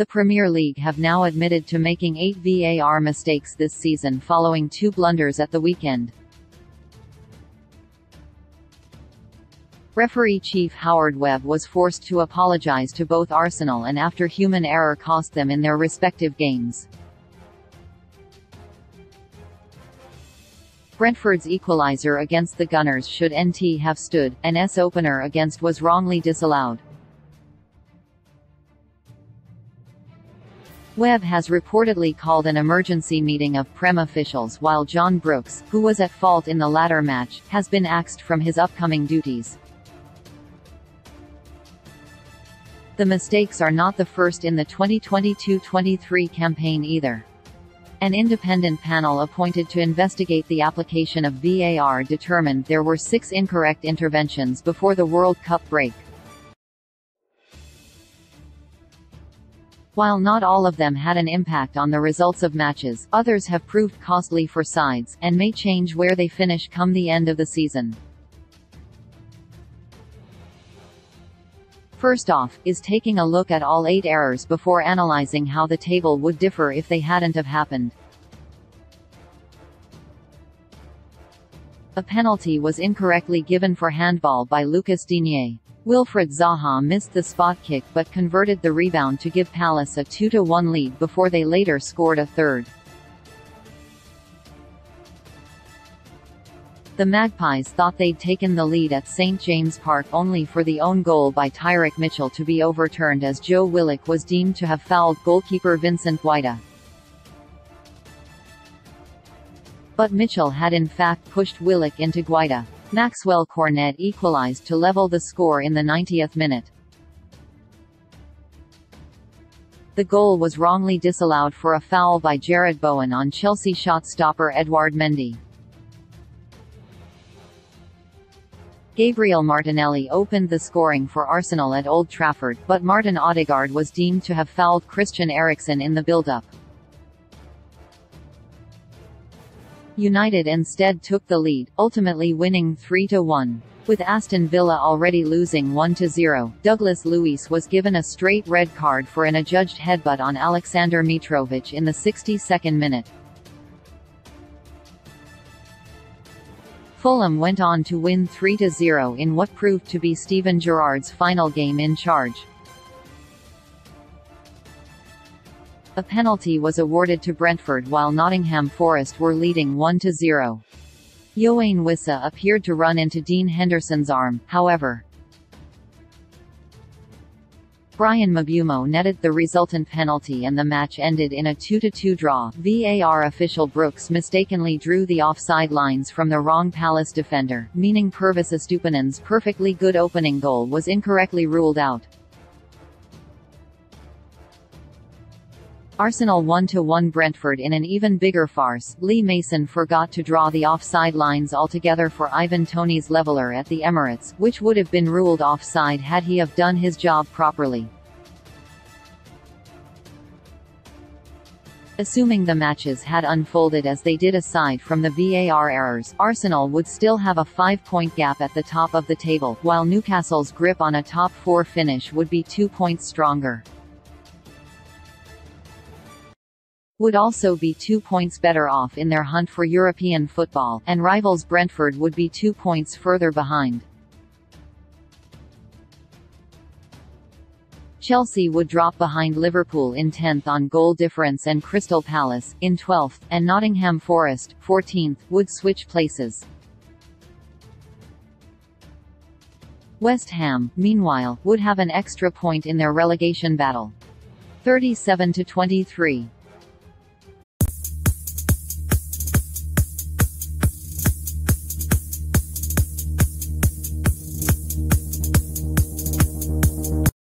The Premier League have now admitted to making 8 VAR mistakes this season following 2 blunders at the weekend. Referee-chief Howard Webb was forced to apologise to both Arsenal and after human error cost them in their respective games. Brentford's equaliser against the Gunners should NT have stood, and S opener against was wrongly disallowed. Webb has reportedly called an emergency meeting of Prem officials while John Brooks, who was at fault in the latter match, has been axed from his upcoming duties. The mistakes are not the first in the 2022-23 campaign either. An independent panel appointed to investigate the application of VAR determined there were 6 incorrect interventions before the World Cup break. While not all of them had an impact on the results of matches, others have proved costly for sides, and may change where they finish come the end of the season. First off, is taking a look at all 8 errors before analysing how the table would differ if they hadn't have happened. A penalty was incorrectly given for handball by Lucas Digne. Wilfried Zaha missed the spot kick but converted the rebound to give Palace a 2-1 lead before they later scored a third. The Magpies thought they'd taken the lead at St James Park only for the own goal by Tyrick Mitchell to be overturned as Joe Willock was deemed to have fouled goalkeeper Vincent Guaita. But Mitchell had in fact pushed Willock into Guaita. Maxwell Cornet equalised to level the score in the 90th minute. The goal was wrongly disallowed for a foul by Jared Bowen on Chelsea shot stopper Edouard Mendy. Gabriel Martinelli opened the scoring for Arsenal at Old Trafford, but Martin Odegaard was deemed to have fouled Christian Eriksen in the build-up. United instead took the lead, ultimately winning 3-1. With Aston Villa already losing 1-0, Douglas Luiz was given a straight red card for an adjudged headbutt on Alexander Mitrovic in the 62nd minute. Fulham went on to win 3-0 in what proved to be Steven Gerrard's final game in charge. A penalty was awarded to Brentford while Nottingham Forest were leading 1-0. Yoane Wissa appeared to run into Dean Henderson's arm, however. Brian Mabumo netted the resultant penalty and the match ended in a 2-2 draw. VAR official Brooks mistakenly drew the offside lines from the wrong Palace defender, meaning Pervis Estupiñán's perfectly good opening goal was incorrectly ruled out. Arsenal 1-1 Brentford in an even bigger farce. Lee Mason forgot to draw the offside lines altogether for Ivan Toney's leveller at the Emirates, which would have been ruled offside had he have done his job properly. Assuming the matches had unfolded as they did aside from the VAR errors, Arsenal would still have a 5-point gap at the top of the table, while Newcastle's grip on a top 4 finish would be 2 points stronger. Would also be 2 points better off in their hunt for European football, and rivals Brentford would be 2 points further behind. Chelsea would drop behind Liverpool in 10th on goal difference and Crystal Palace, in 12th, and Nottingham Forest, 14th, would switch places. West Ham, meanwhile, would have an extra point in their relegation battle. 37-23.